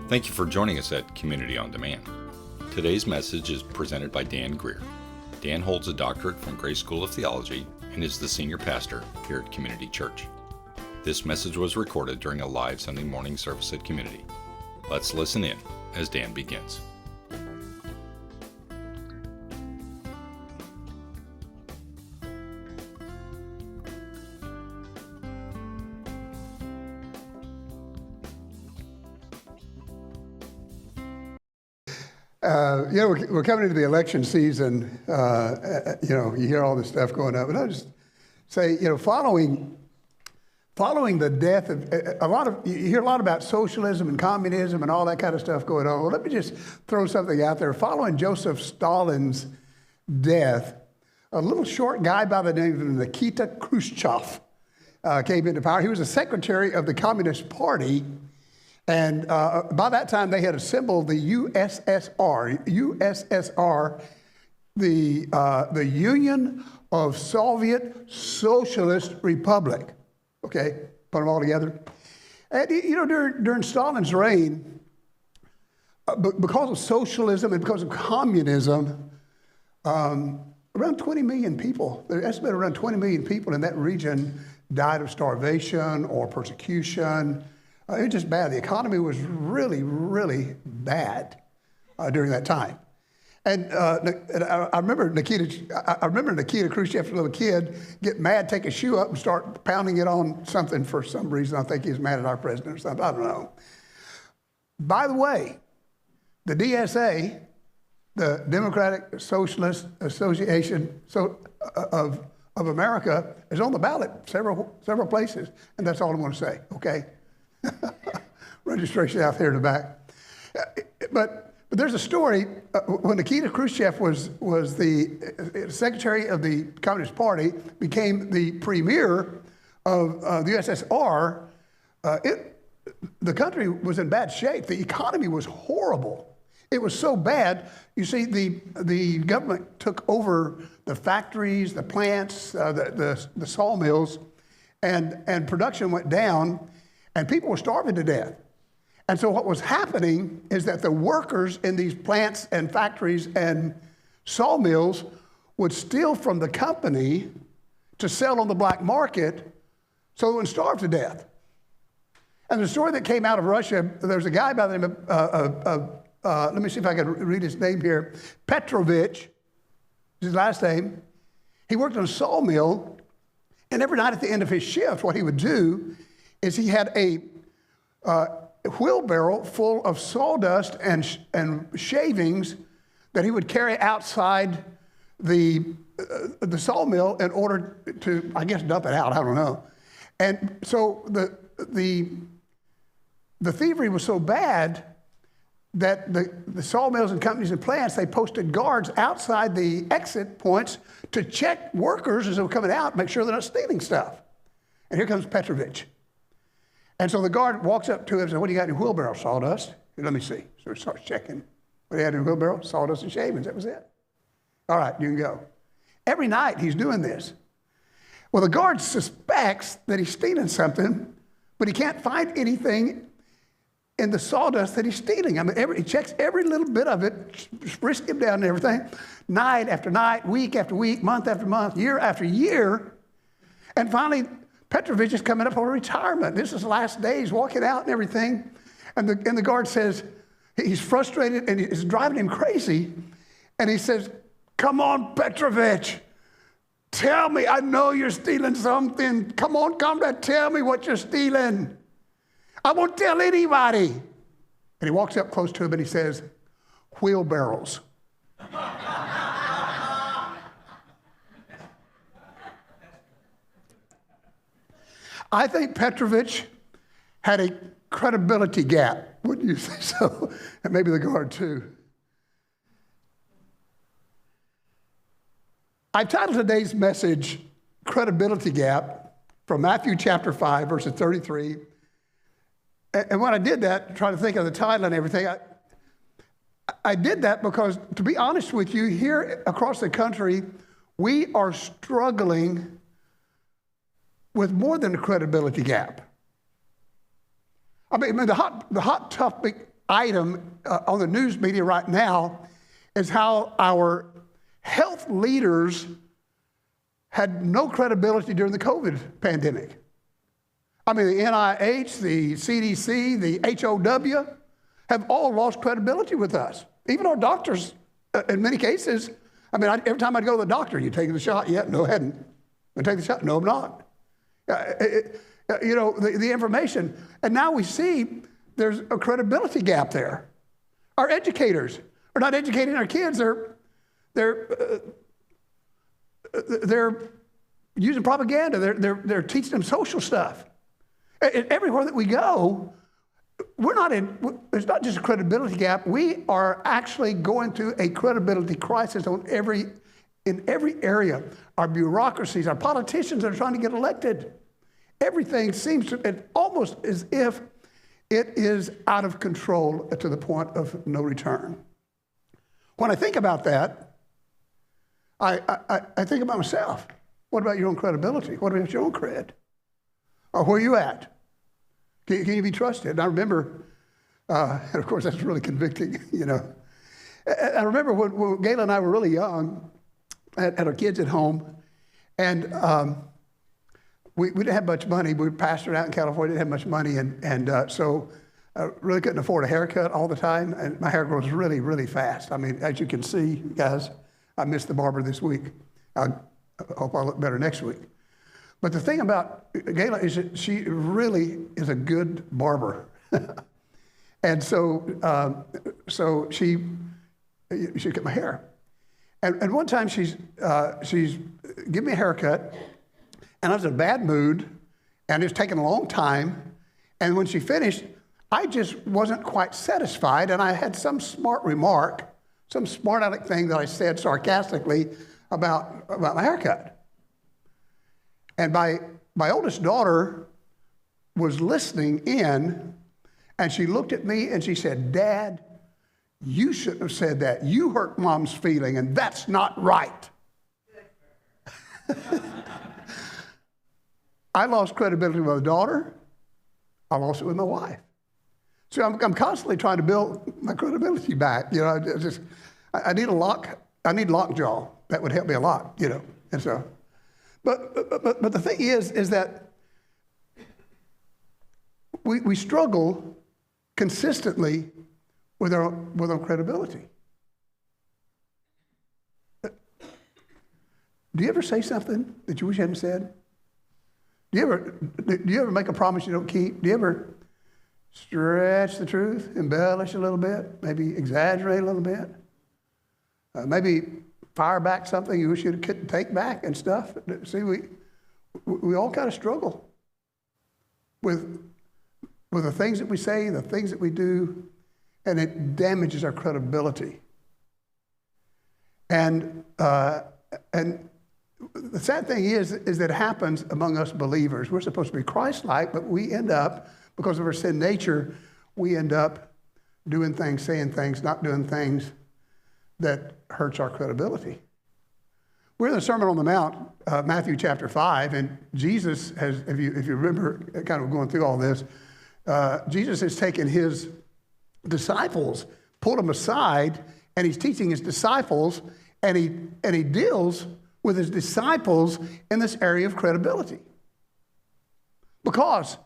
Thank you for joining us at Community on Demand. Today's message is presented by Dan Greer. Dan holds a doctorate from Gray School of Theology and is the senior pastor here at Community Church. This message was recorded during a live Sunday morning service at Community. Let's listen in as Dan begins. We're coming into the election season. You hear all this stuff going up, and I just say, following the death of you hear a lot about socialism and communism and all that kind of stuff going on. Well, let me just throw something out there. Following Joseph Stalin's death, a little short guy by the name of Nikita Khrushchev came into power. He was a secretary of the Communist Party. And by that time, they had assembled the USSR, the Union of Soviet Socialist Republic. Okay, put them all together. And during Stalin's reign, because of socialism and because of communism, around 20 million people, they're estimated around 20 million people in that region died of starvation or persecution. It was just bad. The economy was really, really bad during that time. And I remember Nikita Khrushchev, a little kid, get mad, take a shoe up and start pounding it on something for some reason. I think he was mad at our president or something. I don't know. By the way, the DSA, the Democratic Socialist Association of America, is on the ballot several places. And that's all I'm going to say, okay? Registration out there in the back. But there's a story when Nikita Khrushchev was the secretary of the Communist Party, became the premier of the USSR. The country was in bad shape. The economy was horrible. It was so bad. You see, the government took over the factories, the plants, the sawmills, and production went down. And people were starving to death. And so what was happening is that the workers in these plants and factories and sawmills would steal from the company to sell on the black market so they wouldn't starve to death. And the story that came out of Russia, there's a guy by the name of, let me see if I can read his name here, Petrovich, his last name. He worked on a sawmill, and every night at the end of his shift, what he would do is he had a wheelbarrow full of sawdust and shavings that he would carry outside the sawmill in order to, I guess, dump it out. I don't know. And so the thievery was so bad that the sawmills and companies and plants, they posted guards outside the exit points to check workers as they were coming out, make sure they're not stealing stuff. And here comes Petrovich. And so the guard walks up to him and says, "What do you got in your wheelbarrow?" "Sawdust." "Let me see." So he starts checking. What do you had in your wheelbarrow? "Sawdust and shavings." That was it. "All right, you can go." Every night he's doing this. Well, the guard suspects that he's stealing something, but he can't find anything in the sawdust that he's stealing. I mean, he checks every little bit of it, frisk him down and everything, night after night, week after week, month after month, year after year. And finally, Petrovich is coming up on retirement. This is the last day. He's walking out and everything. And the guard says, he's frustrated and it's driving him crazy. And he says, "Come on, Petrovich. Tell me, I know you're stealing something. Come on, tell me what you're stealing. I won't tell anybody." And he walks up close to him and he says, "Wheelbarrows." I think Petrovich had a credibility gap. Wouldn't you say so? And maybe the guard too. I've titled today's message, Credibility Gap, from Matthew chapter 5, verses 33. And when I did that, trying to think of the title and everything, I did that because, to be honest with you, here across the country, we are struggling with more than a credibility gap. I mean, the hot topic item on the news media right now is how our health leaders had no credibility during the COVID pandemic. I mean, the NIH, the CDC, the HOW have all lost credibility with us. Even our doctors, in many cases, I mean, every time I'd go to the doctor, you taking the shot? Yeah, no, I hadn't. I take the shot? No, I'm not. You know, the information. And now we see there's a credibility gap there. Our educators are not educating our kids. They're using propaganda. They're teaching them social stuff. And everywhere that we go, it's not just a credibility gap. We are actually going through a credibility crisis in every area. Our bureaucracies, our politicians that are trying to get elected. Everything seems to, almost as if it is out of control to the point of no return. When I think about that, I think about myself. What about your own credibility? What about your own cred? Or where are you at? Can you be trusted? And I remember, and of course that's really convicting, you know. I remember when Gayla and I were really young, had our kids at home, and we didn't have much money. We were pastored out in California, didn't have much money, and so I really couldn't afford a haircut all the time, and my hair grows really, really fast. I mean, as you can see, guys, I missed the barber this week. I hope I look better next week. But the thing about Gayla is that she really is a good barber. And so she cut my hair. And one time she's giving me a haircut, and I was in a bad mood, and it was taking a long time. And when she finished, I just wasn't quite satisfied, and I had some smart remark, some smart aleck thing that I said sarcastically about my haircut. And my oldest daughter was listening in, and she looked at me and she said, "Dad, you shouldn't have said that. You hurt Mom's feeling, and that's not right." I lost credibility with my daughter. I lost it with my wife. So I'm constantly trying to build my credibility back. You know, I need a lock. I need lockjaw. That would help me a lot. You know, and so. But the thing is that we struggle consistently with our credibility. Do you ever say something that you wish you hadn't said? Do you ever make a promise you don't keep? Do you ever stretch the truth, embellish a little bit, maybe exaggerate a little bit? Maybe fire back something you wish you couldn't take back and stuff. See, we all kind of struggle with the things that we say, the things that we do, and it damages our credibility. And the sad thing is that it happens among us believers. We're supposed to be Christ-like, but we end up, because of our sin nature, we end up doing things, saying things, not doing things that hurts our credibility. We're in the Sermon on the Mount, Matthew chapter 5, and Jesus has, if you remember kind of going through all this, Jesus has taken his disciples, pulled them aside, and he's teaching his disciples, and he deals with his disciples in this area of credibility. Because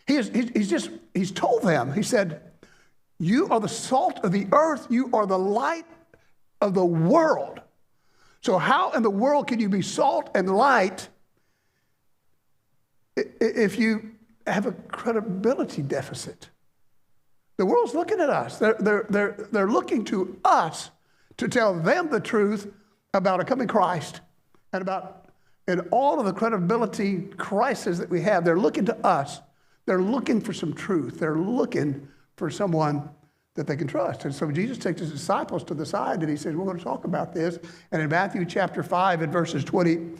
he's told them, he said, "You are the salt of the earth, you are the light of the world." So how in the world can you be salt and light if you have a credibility deficit? The world's looking at us. They're looking to us to tell them the truth about a coming Christ and all of the credibility crisis that we have. They're looking to us. They're looking for some truth. They're looking for someone that they can trust. And so Jesus takes his disciples to the side and he says, we're going to talk about this. And in Matthew chapter 5 and verses 33,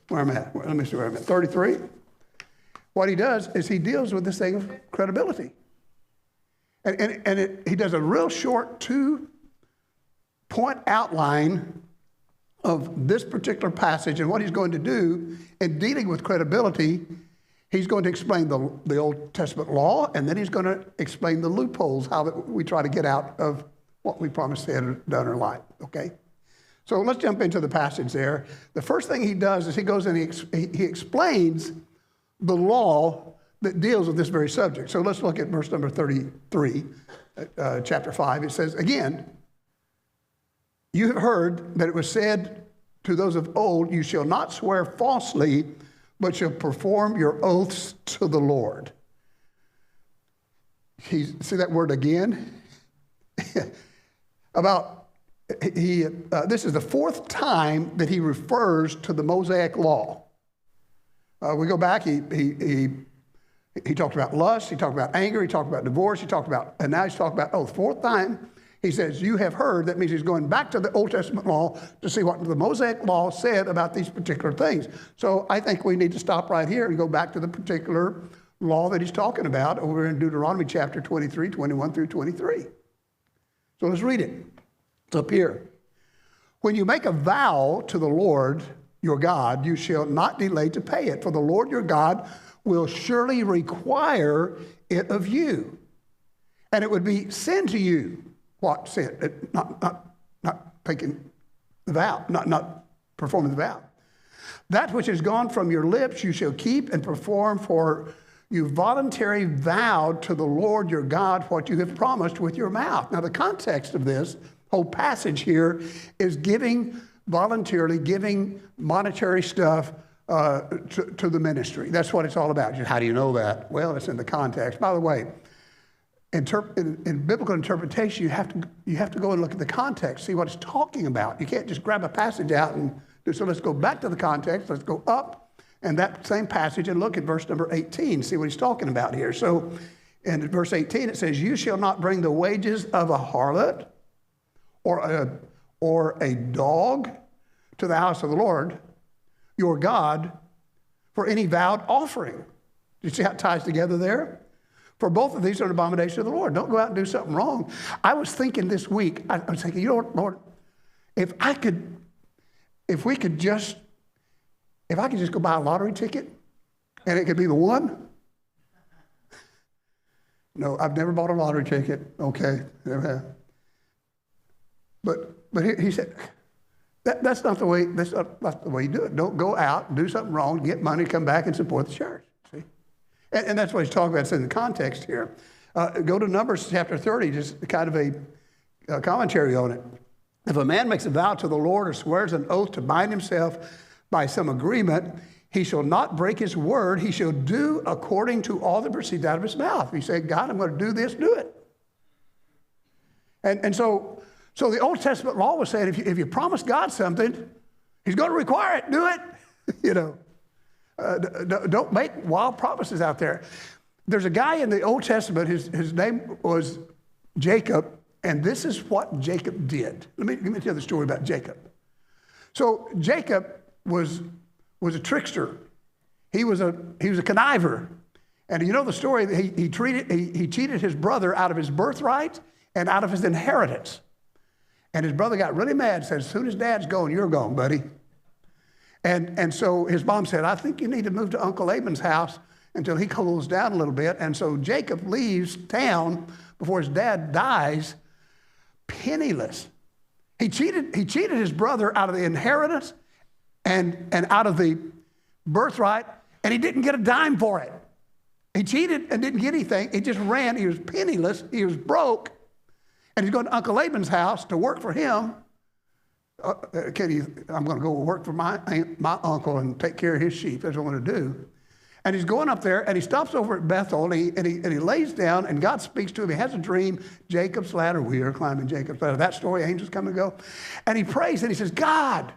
where am I at? Let me see where I'm at. 33. What he does is he deals with this thing of credibility. And he does a real short 2-point outline of this particular passage and what he's going to do in dealing with credibility. He's going to explain the Old Testament law, and then he's going to explain the loopholes, how we try to get out of what we promised to have done in life, okay? So let's jump into the passage there. The first thing he does is he goes and he explains the law that deals with this very subject. So let's look at verse number 33, chapter 5. It says, again, you have heard that it was said to those of old, you shall not swear falsely, but shall perform your oaths to the Lord. See that word again? This is the fourth time that he refers to the Mosaic law. We go back, he talked about lust, he talked about anger, he talked about divorce, and now he's talking about oath. Fourth time, he says, you have heard. That means he's going back to the Old Testament law to see what the Mosaic law said about these particular things. So I think we need to stop right here and go back to the particular law that he's talking about over in Deuteronomy chapter 23, 21 through 23. So let's read it. It's up here. When you make a vow to the Lord your God, you shall not delay to pay it, for the Lord your God will surely require it of you. And it would be sin to you. What sin? Not taking the vow, not performing the vow. That which is gone from your lips you shall keep and perform, for you voluntarily vowed to the Lord your God what you have promised with your mouth. Now the context of this whole passage here is voluntarily giving monetary stuff to the ministry. That's what it's all about. How do you know that? Well, it's in the context. By the way, in biblical interpretation, you have to go and look at the context, see what it's talking about. You can't just grab a passage out and do so. Let's go back to the context. Let's go up and that same passage and look at verse number 18, see what he's talking about here. So in verse 18, it says, you shall not bring the wages of a harlot or a dog to the house of the Lord, your God, for any vowed offering. Do you see how it ties together there? For both of these are an abomination to the Lord. Don't go out and do something wrong. I was thinking this week, I was thinking, you know what, Lord, if I could just go buy a lottery ticket and it could be the one. No, I've never bought a lottery ticket. Okay, never have. But he said, that's not the way you do it. Don't go out, do something wrong, get money, come back and support the church. See? And that's what he's talking about. It's in the context here. Go to Numbers chapter 30, just kind of a commentary on it. If a man makes a vow to the Lord or swears an oath to bind himself by some agreement, he shall not break his word. He shall do according to all that proceeds out of his mouth. If he said, God, I'm going to do this, do it. And so the Old Testament law was saying, if you promise God something, he's going to require it, do it. You know, don't make wild promises out there. There's a guy in the Old Testament, his name was Jacob, and this is what Jacob did. Let me tell you the story about Jacob. So Jacob was a trickster. He was a conniver. And you know the story, he cheated his brother out of his birthright and out of his inheritance. And his brother got really mad and said, as soon as Dad's gone, you're gone, buddy. And so his mom said, I think you need to move to Uncle Laban's house until he cools down a little bit. And so Jacob leaves town before his dad dies, penniless. He cheated his brother out of the inheritance and out of the birthright, and he didn't get a dime for it. He cheated and didn't get anything. He just ran. He was penniless. He was broke. And he's going to Uncle Laban's house to work for him. I'm going to go work for my uncle and take care of his sheep. That's what I'm going to do. And he's going up there, and he stops over at Bethel, and he lays down, and God speaks to him. He has a dream, Jacob's ladder. We are climbing Jacob's ladder. That story, angels come and go. And he prays, and he says, God,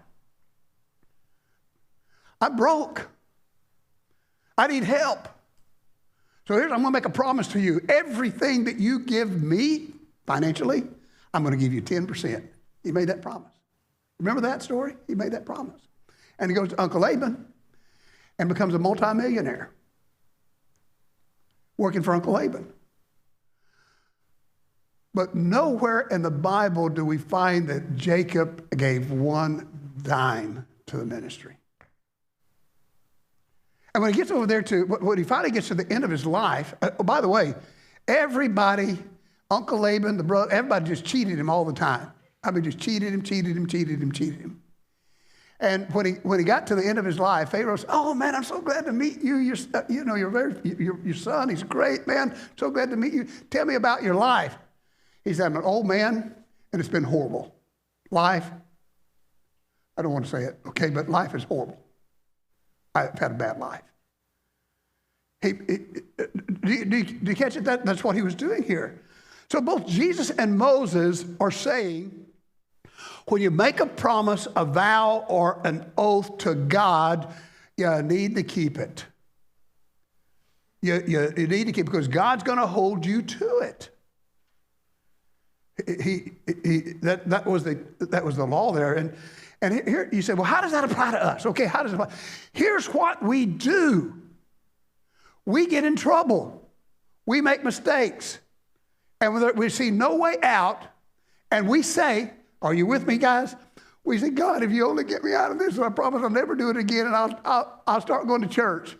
I'm broke. I need help. So I'm going to make a promise to you. Everything that you give me financially, I'm going to give you 10%. He made that promise. Remember that story? He made that promise. And he goes to Uncle Laban and becomes a multimillionaire working for Uncle Laban. But nowhere in the Bible do we find that Jacob gave one dime to the ministry. And when he gets over there when he finally gets to the end of his life, by the way, everybody, Uncle Laban, the brother, everybody just cheated him all the time. I mean, just cheated him. And when he got to the end of his life, Pharaoh said, "Oh man, I'm so glad to meet you. Your son, he's great, man. So glad to meet you. Tell me about your life." He said, "I'm an old man, and it's been horrible. Life, I don't want to say it, okay, but life is horrible. I've had a bad life." Do you catch it? That's what he was doing here. So both Jesus and Moses are saying, when you make a promise, a vow, or an oath to God, you need to keep it. You need to keep it because God's going to hold you to it. That was the law there. And here you say, well, how does that apply to us? Okay, how does it apply? Here's what we do. We get in trouble. We make mistakes. And we see no way out. And we say, are you with me, guys? We say, God, if you only get me out of this, I promise I'll never do it again, and I'll start going to church.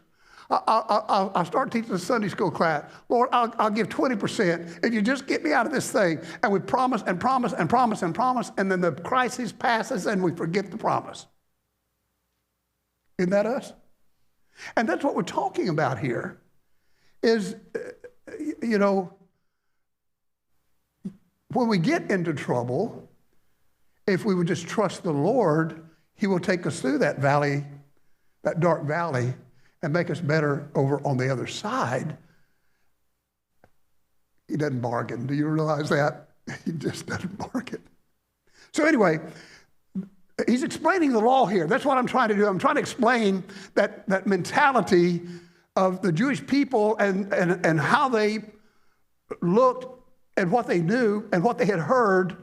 I'll start teaching a Sunday school class. Lord, I'll give 20% if you just get me out of this thing. And we promise and promise and promise and promise, and then the crisis passes and we forget the promise. Isn't that us? And that's what we're talking about here is, when we get into trouble, if we would just trust the Lord, he will take us through that valley, that dark valley, and make us better over on the other side. He doesn't bargain. Do you realize that? He just doesn't bargain. So anyway, he's explaining the law here. That's what I'm trying to do. I'm trying to explain that mentality of the Jewish people and how they looked and what they knew and what they had heard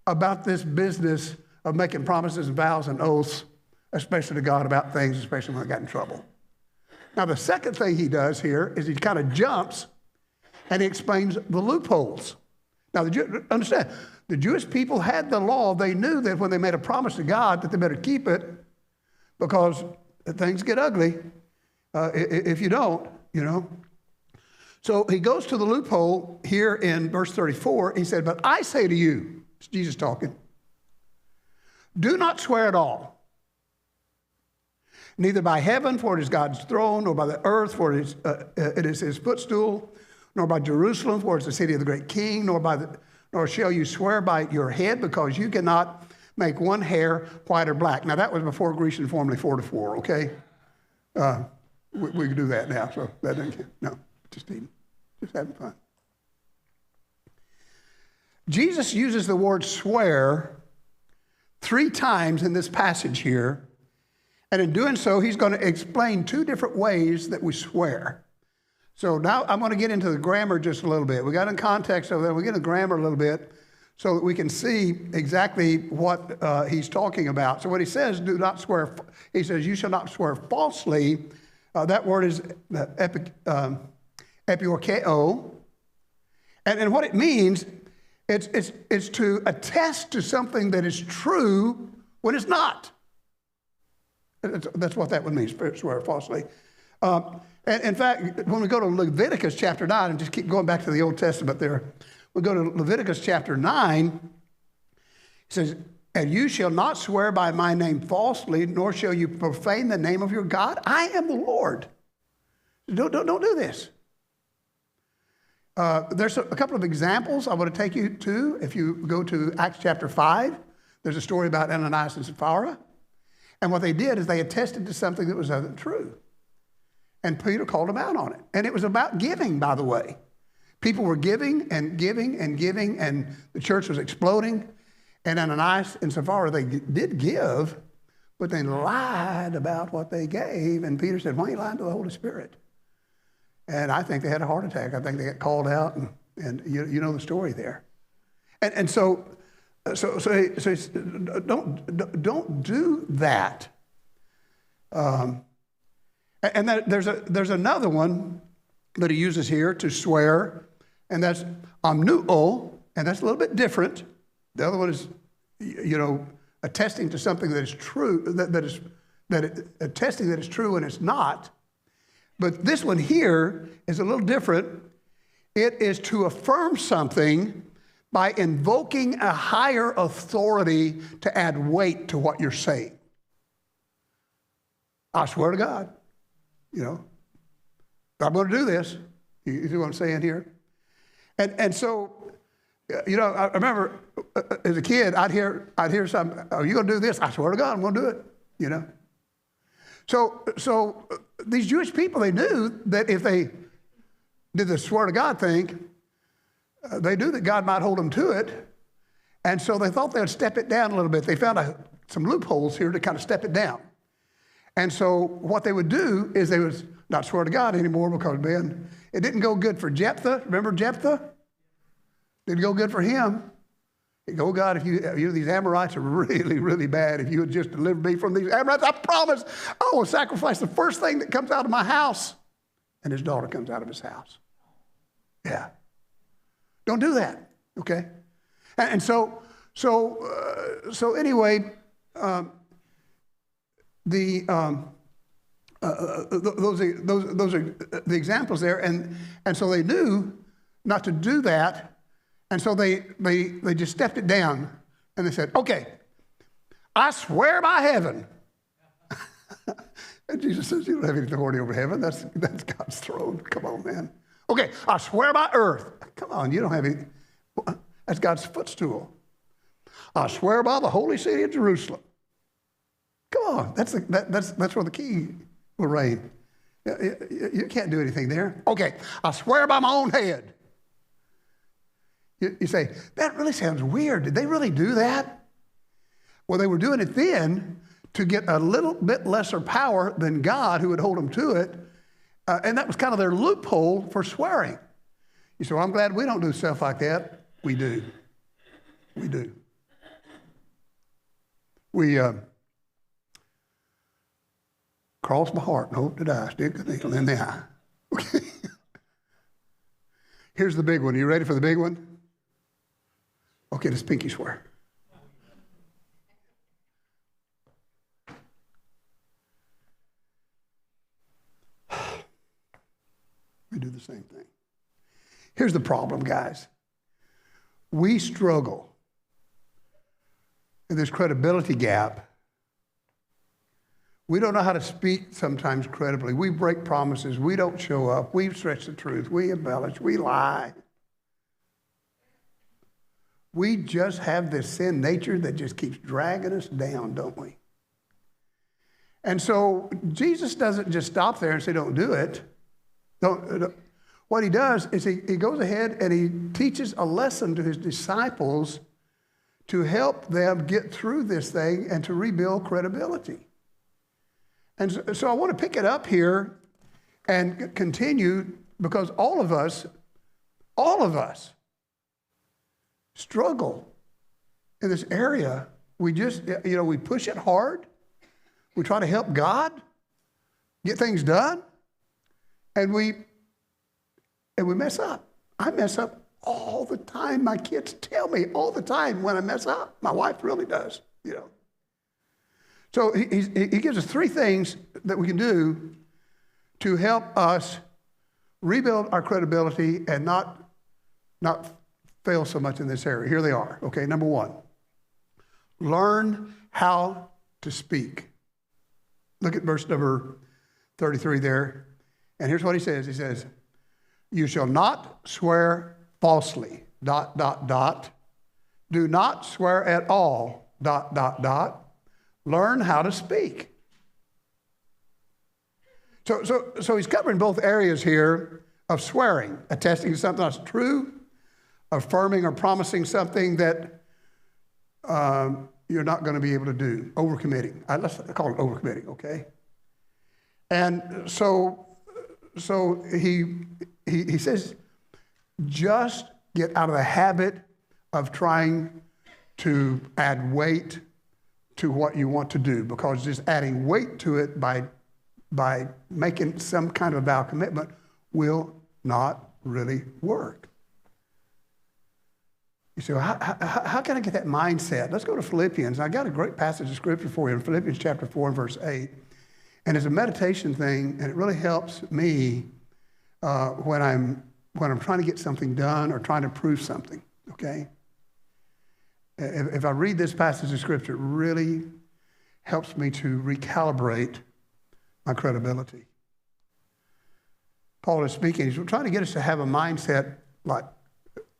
about this business of making promises and vows and oaths, especially to God about things, especially when they got in trouble. Now, the second thing he does here is he kind of jumps and he explains the loopholes. Now, understand, the Jewish people had the law. They knew that when they made a promise to God that they better keep it because things get ugly if you don't, So he goes to the loophole here in verse 34. He said, "But I say to you," it's Jesus talking, "do not swear at all, neither by heaven, for it is God's throne, nor by the earth, for it is his footstool, nor by Jerusalem, for it's the city of the great king, nor shall you swear by your head, because you cannot make one hair white or black." Now, that was before Grecian formula 4-4, okay? We can do that now, so that doesn't count. No, just having fun. Jesus uses the word swear 3 times in this passage here. And in doing so, he's going to explain 2 different ways that we swear. So now I'm going to get into the grammar just a little bit. We got in context over there. We get into grammar a little bit so that we can see exactly what he's talking about. So when he says, do not swear, he says, you shall not swear falsely. That word is epiorkeo. And what it means, it's to attest to something that is true when it's not. That's what that would mean, swear falsely. And in fact, when we go to Leviticus chapter 9, and just keep going back to the Old Testament there, we go to Leviticus chapter 9, it says, "And you shall not swear by my name falsely, nor shall you profane the name of your God. I am the Lord." Don't do this. There's a couple of examples I want to take you to. If you go to Acts chapter 5, there's a story about Ananias and Sapphira. And what they did is they attested to something that was untrue. And Peter called them out on it. And it was about giving, by the way. People were giving and giving and giving, and the church was exploding. And Ananias and Sapphira, they did give, but they lied about what they gave. And Peter said, "Why are you lying to the Holy Spirit?" And I think they had a heart attack. I think they got called out, and you know the story there. And so don't do that. And there's another one that he uses here to swear, and that's amnuo, and that's a little bit different. The other one is, attesting to something that is true, attesting that it's true and it's not. But this one here is a little different. It is to affirm something by invoking a higher authority to add weight to what you're saying. I swear to God, I'm going to do this. You see what I'm saying here? And so, I remember as a kid, I'd hear something, "Are you going to do this?" "I swear to God, I'm going to do it," So these Jewish people, they knew that if they did the swear to God thing, they knew that God might hold them to it. And so they thought they'd step it down a little bit. They found some loopholes here to kind of step it down. And so what they would do is they would not swear to God anymore because, man, it didn't go good for Jephthah. Remember Jephthah? Didn't go good for him. He'd go, "Oh God, if these Amorites are really, really bad, if you would just deliver me from these Amorites, I promise I will sacrifice the first thing that comes out of my house." And his daughter comes out of his house. Yeah. Don't do that, okay? And so anyway, those are the examples there, and so they knew not to do that, and so they just stepped it down, and they said, "Okay, I swear by heaven." And Jesus says, "You don't have any authority over heaven. That's God's throne. Come on, man." "Okay, I swear by earth." "Come on, you don't have any. That's God's footstool." "I swear by the holy city of Jerusalem." Come on, that's where the king will reign. You can't do anything there. "Okay, I swear by my own head." You say, "That really sounds weird. Did they really do that?" Well, they were doing it then to get a little bit lesser power than God, who would hold them to it. And that was kind of their loophole for swearing. You say, "Well, I'm glad we don't do stuff like that." We do. We do. Cross my heart and hope to die. Stick a needle in the eye. Okay. Here's the big one. You ready for the big one? Okay, this pinky swear. We do the same thing. Here's the problem, guys. We struggle in this credibility gap. We don't know how to speak sometimes credibly. We break promises. We don't show up. We stretch the truth. We embellish. We lie. We just have this sin nature that just keeps dragging us down, don't we? And so Jesus doesn't just stop there and say, "Don't do it." Don't. What he does is he goes ahead and he teaches a lesson to his disciples to help them get through this thing and to rebuild credibility. And so I want to pick it up here and continue, because all of us struggle in this area. We just, we push it hard. We try to help God get things done. And we mess up. I mess up all the time. My kids tell me all the time when I mess up. My wife really does, So he gives us three things that we can do to help us rebuild our credibility and not fail so much in this area. Here they are. Okay, number one, learn how to speak. Look at verse number 33 there. And here's what he says. He says, "You shall not swear falsely, ... Do not swear at all, ... Learn how to speak." So he's covering both areas here of swearing, attesting to something that's true, affirming or promising something that you're not going to be able to do, overcommitting. Let's call it overcommitting, okay? And so he says, just get out of the habit of trying to add weight to what you want to do, because just adding weight to it by making some kind of vow commitment will not really work. You say, well, how can I get that mindset? Let's go to Philippians. I got a great passage of scripture for you in Philippians chapter 4 and verse 8. And it's a meditation thing, and it really helps me when I'm trying to get something done or trying to prove something, okay? If I read this passage of Scripture, it really helps me to recalibrate my credibility. Paul is speaking. He's trying to get us to have a mindset like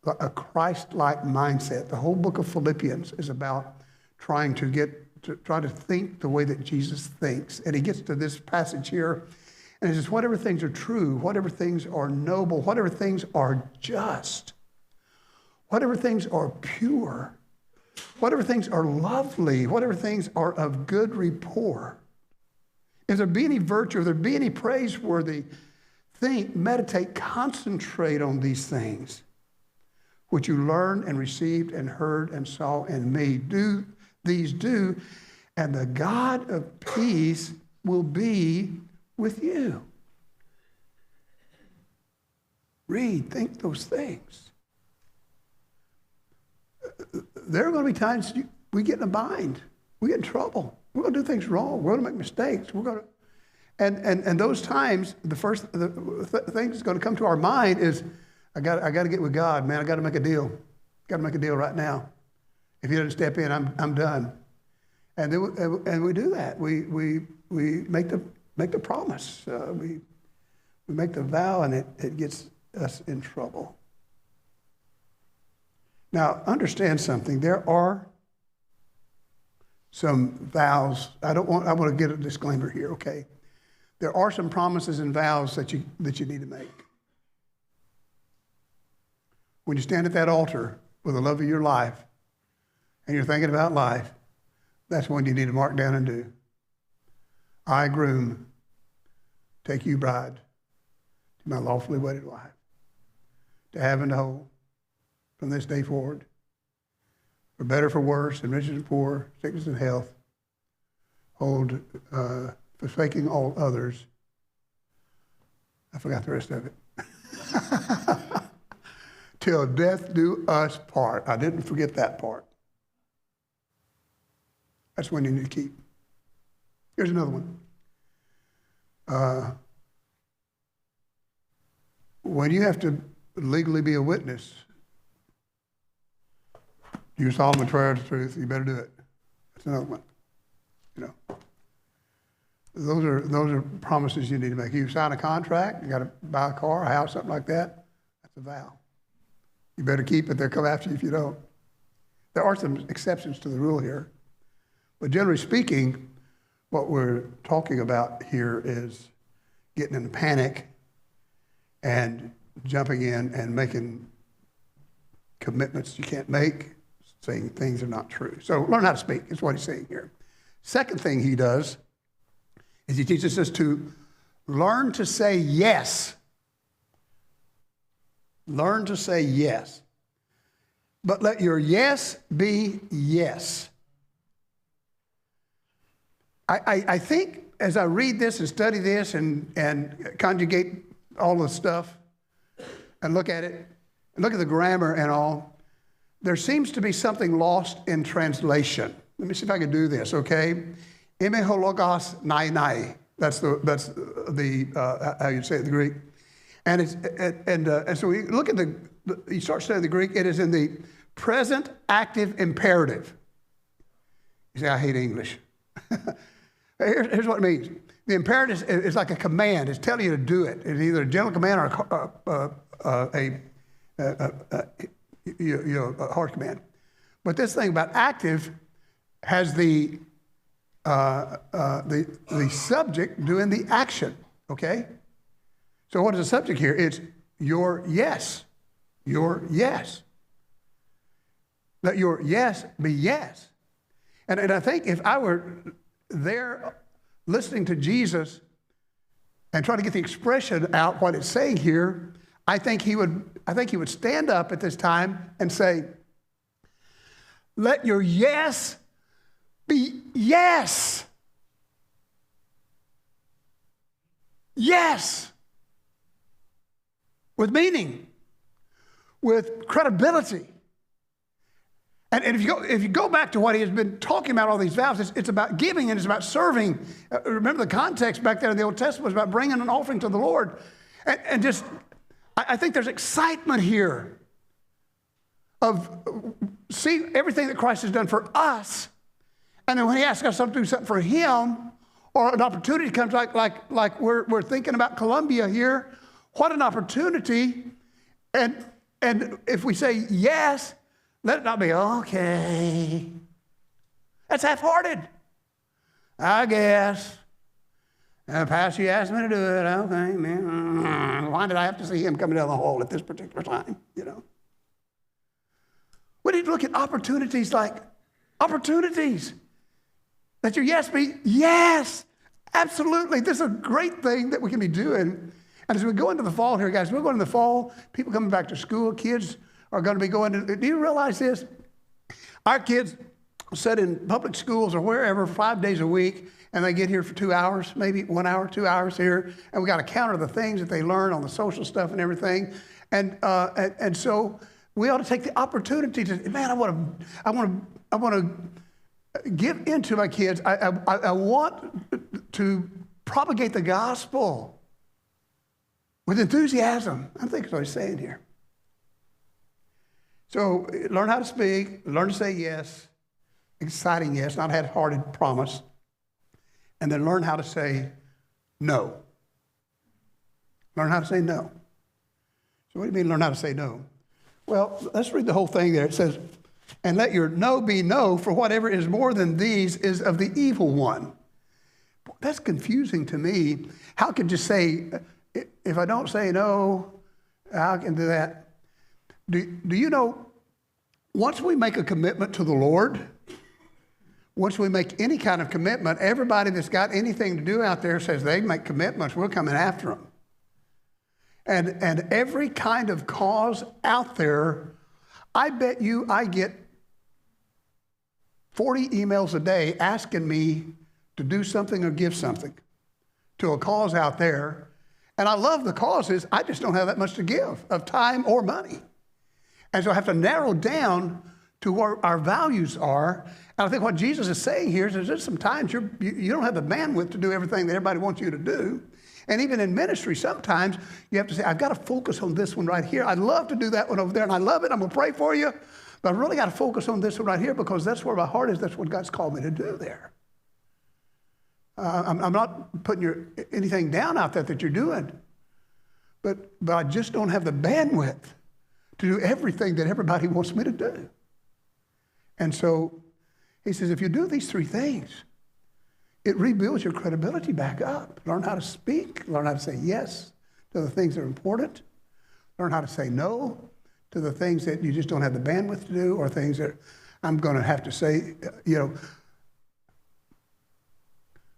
a Christ-like mindset. The whole book of Philippians is about trying to think the way that Jesus thinks. And he gets to this passage here, and he says, whatever things are true, whatever things are noble, whatever things are just, whatever things are pure, whatever things are lovely, whatever things are of good rapport, if there be any virtue, if there be any praiseworthy, think, meditate, concentrate on these things, which you learned and received and heard and saw in me. Do, and the God of peace will be with you. Read, think those things. There are going to be times we get in a bind. We get in trouble. We're going to do things wrong. We're going to make mistakes. We're going to, and those times, the first thing that's going to come to our mind is, I got to get with God, man. I got to make a deal. Got to make a deal right now. If He doesn't step in, I'm done. And then we do that. We make the promise. We make the vow, and it gets us in trouble. Now, understand something. There are some vows. I want to get a disclaimer here, okay? There are some promises and vows that you need to make. When you stand at that altar with the love of your life and you're thinking about life, that's when you need to mark down and do. I, groom, take you, bride, to my lawfully wedded wife, to have and to hold, from this day forward, for better, for worse, and riches and poor, sickness and health, hold, forsaking all others. I forgot the rest of it. Till death do us part. I didn't forget that part. That's one you need to keep. Here's another one. When you have to legally be a witness, you solemnly swear the truth, you better do it. That's another one. You know. Those are promises you need to make. You sign a contract, you got to buy a car, a house, something like that. That's a vow. You better keep it. They'll come after you if you don't. There are some exceptions to the rule here. But generally speaking, what we're talking about here is getting in a panic and jumping in and making commitments you can't make, saying things are not true. So learn how to speak is what he's saying here. Second thing he does is he teaches us to learn to say yes. Learn to say yes. But let your yes be yes. I think as I read this and study this and conjugate all the stuff and look at it, and look at the grammar and all, there seems to be something lost in translation. Let me see if I can do this, okay? Emehologos nai. That's the how you say it in the Greek. And so we look at you start studying the Greek, it is in the present active imperative. You say, I hate English. Here's what it means. The imperative is like a command. It's telling you to do it. It's either a gentle command or a harsh command. But this thing about active has the subject doing the action, okay? So what is the subject here? It's your yes. Your yes. Let your yes be yes. And I think if I were there listening to Jesus and trying to get the expression out what it's saying here, I think he would stand up at this time and say, let your yes be yes. Yes. With meaning, with credibility. And if you go back to what he has been talking about, all these vows, it's about giving and it's about serving. Remember the context back there in the Old Testament was about bringing an offering to the Lord. And just, I think there's excitement here of seeing everything that Christ has done for us. And then when he asks us to do something for him, or an opportunity comes like we're thinking about Columbia here, what an opportunity. And if we say yes, let it not be, okay. That's half-hearted. I guess. Pastor, you asked me to do it. Okay, man. Why did I have to see him coming down the hall at this particular time? You know. We need to look at opportunities like opportunities. Let your yes be yes. Absolutely. This is a great thing that we can be doing. And as we go into the fall here, guys, we're going into the fall, people coming back to school, kids are going to be going to, do you realize this? Our kids sit in public schools or wherever 5 days a week, and they get here for 2 hours, maybe 1 hour, 2 hours here, and we got to counter the things that they learn on the social stuff and everything. And so we ought to take the opportunity to, man, I want to give into my kids. I want to propagate the gospel with enthusiasm. I think that's what he's saying here. So learn how to speak, learn to say yes, exciting yes, not half-hearted promise, and then learn how to say no. Learn how to say no. So what do you mean learn how to say no? Well, let's read the whole thing there. It says, and let your no be no, for whatever is more than these is of the evil one. That's confusing to me. How could you say, if I don't say no, how can do that? Do you know, once we make a commitment to the Lord, once we make any kind of commitment, everybody that's got anything to do out there says they make commitments, we're coming after them. And every kind of cause out there, I bet you I get 40 emails a day asking me to do something or give something to a cause out there. And I love the causes, I just don't have that much to give of time or money. And so I have to narrow down to where our values are. And I think what Jesus is saying here is there's some times you don't have the bandwidth to do everything that everybody wants you to do. And even in ministry, sometimes you have to say, I've got to focus on this one right here. I'd love to do that one over there, and I love it. I'm going to pray for you. But I really got to focus on this one right here because that's where my heart is. That's what God's called me to do there. I'm not putting anything down out there that you're doing. But I just don't have the bandwidth to do everything that everybody wants me to do. And so he says, if you do these three things, it rebuilds your credibility back up. Learn how to speak, learn how to say yes to the things that are important, learn how to say no to the things that you just don't have the bandwidth to do, or things that I'm going to have to say,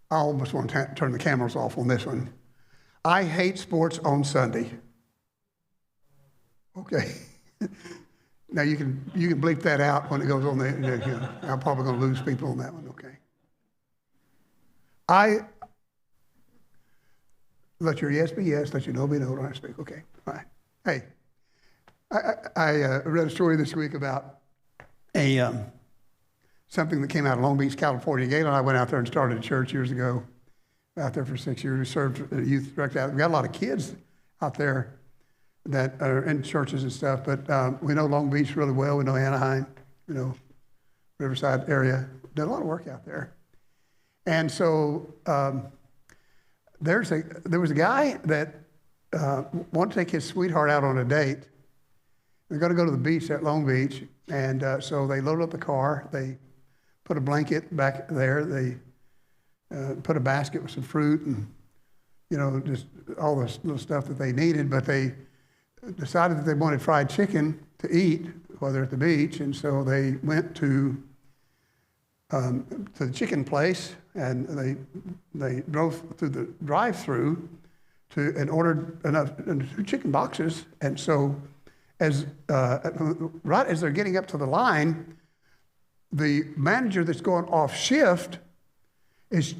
I almost want to turn the cameras off on this one. I hate sports on Sunday. Okay. Now you can bleep that out when it goes on there. I'm probably going to lose people on that one. Okay. Let your yes be yes, let your no be no. Don't I speak? Okay. All right. Hey, I read a story this week about something that came out of Long Beach, California. Gail and I went out there and started a church years ago. Out there for 6 years. We served youth director. We got a lot of kids out there that are in churches and stuff, but we know Long Beach really well. We know Anaheim, Riverside area. Did a lot of work out there. And so there was a guy that wanted to take his sweetheart out on a date. They're going to go to the beach at Long Beach, and so they loaded up the car. They put a blanket back there. They put a basket with some fruit and, just all the little stuff that they needed, but they decided that they wanted fried chicken to eat while they're at the beach, and so they went to the chicken place, and they drove through the drive-through and ordered enough 2 chicken boxes, and so right as they're getting up to the line, the manager that's going off shift is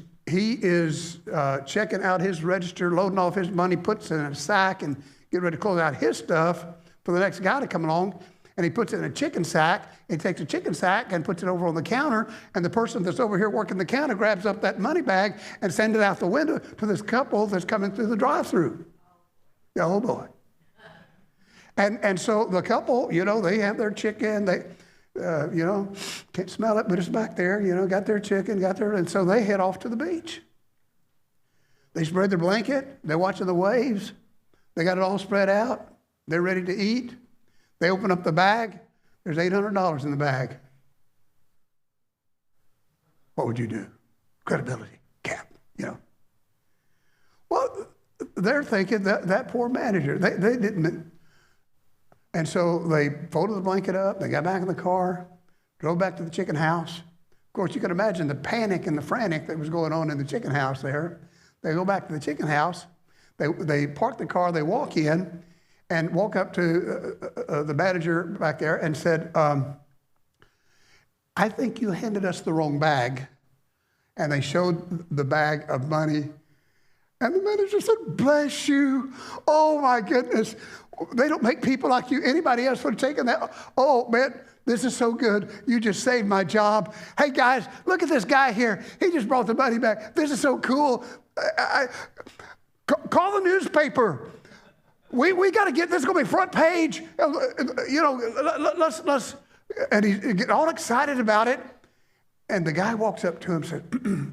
checking out his register, loading off his money, puts it in a sack, and getting ready to close out his stuff for the next guy to come along. and he puts it in a chicken sack. He takes a chicken sack and puts it over on the counter, and the person that's over here working the counter grabs up that money bag and sends it out the window to this couple that's coming through the drive-through. Yeah, oh boy. And so the couple, they have their chicken. They, can't smell it, but it's back there. Got their chicken, and so they head off to the beach. They spread their blanket. They're watching the waves. They got it all spread out. They're ready to eat. They open up the bag. There's $800 in the bag. What would you do? Credibility, cap, Well, they're thinking that poor manager, they didn't. And so they folded the blanket up. They got back in the car, drove back to the chicken house. Of course, you can imagine the panic and the frantic that was going on in the chicken house there. They go back to the chicken house. They park the car. They walk in and walk up to the manager back there and said, I think you handed us the wrong bag. And they showed the bag of money. And the manager said, bless you. Oh, my goodness. They don't make people like you. Anybody else would have taken that. Oh, man, this is so good. You just saved my job. Hey, guys, look at this guy here. He just brought the money back. This is so cool. Call the newspaper. We got to get this. Is going to be front page. Let's. And he get all excited about it. And the guy walks up to him and said,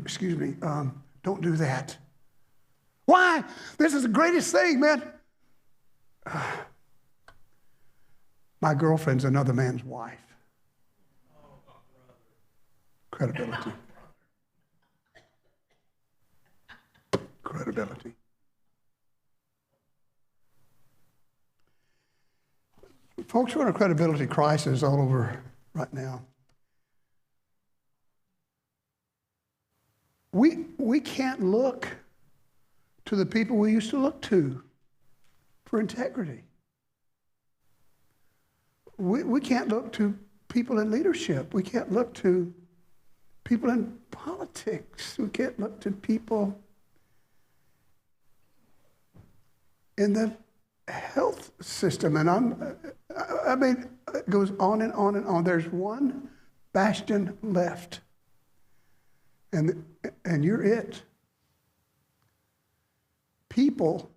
excuse me, don't do that. Why? This is the greatest thing, man. My girlfriend's another man's wife. Credibility. Credibility. Folks, we're in a credibility crisis all over right now. We can't look to the people we used to look to for integrity. We can't look to people in leadership. We can't look to people in politics. We can't look to people in the health system. And it goes on and on and on. There's one bastion left. And you're it. People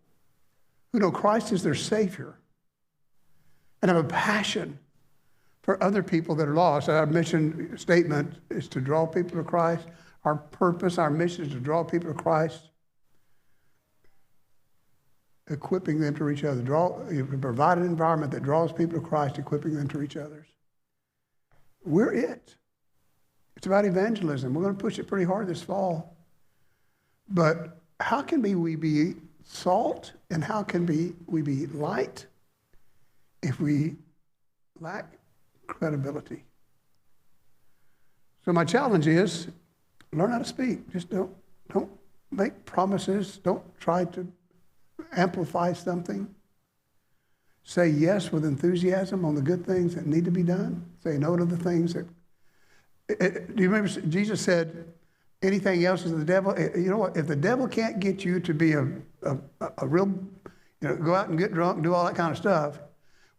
who know Christ is their Savior and have a passion for other people that are lost. Our mission statement is to draw people to Christ. Our purpose, our mission is to draw people to Christ, equipping them to reach others. Provide an environment that draws people to Christ, equipping them to reach others. We're it. It's about evangelism. We're going to push it pretty hard this fall. But how can we be salt and how can we be light if we lack credibility? So my challenge is learn how to speak. Just don't make promises. Don't try to amplify something. Say yes with enthusiasm on the good things that need to be done. Say no to the things that... Do you remember Jesus said, anything else is the devil? You know what? If the devil can't get you to be a real, go out and get drunk and do all that kind of stuff,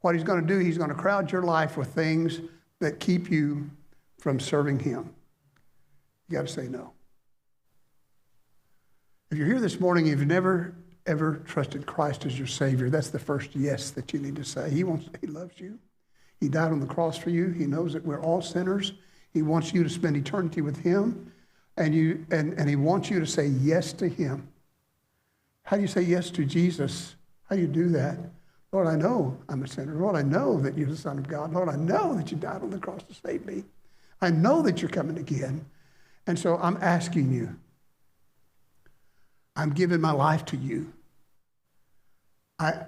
what he's going to do, he's going to crowd your life with things that keep you from serving him. You got to say no. If you're here this morning, if you've never, ever trusted Christ as your Savior, that's the first yes that you need to say. He loves you. He died on the cross for you. He knows that we're all sinners. He wants you to spend eternity with him, and he wants you to say yes to him. How do you say yes to Jesus? How do you do that? Lord, I know I'm a sinner. Lord, I know that you're the Son of God. Lord, I know that you died on the cross to save me. I know that you're coming again. And so I'm asking you. I'm giving my life to you. I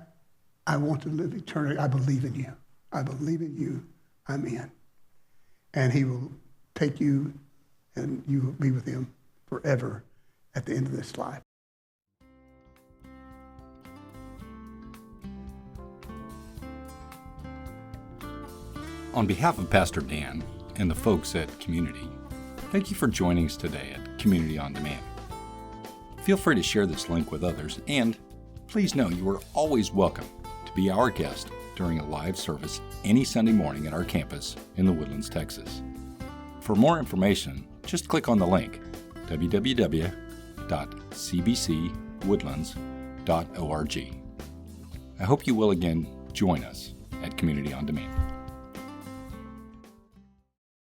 want to live eternity. I believe in you. I believe in you. I'm in. And he will take you and you will be with him forever at the end of this life. On behalf of Pastor Dan and the folks at Community, thank you for joining us today at Community on Demand. Feel free to share this link with others, and please know you are always welcome to be our guest during a live service any Sunday morning at our campus in the Woodlands, Texas. For more information, just click on the link www.cbcwoodlands.org. I hope you will again join us at Community on Demand.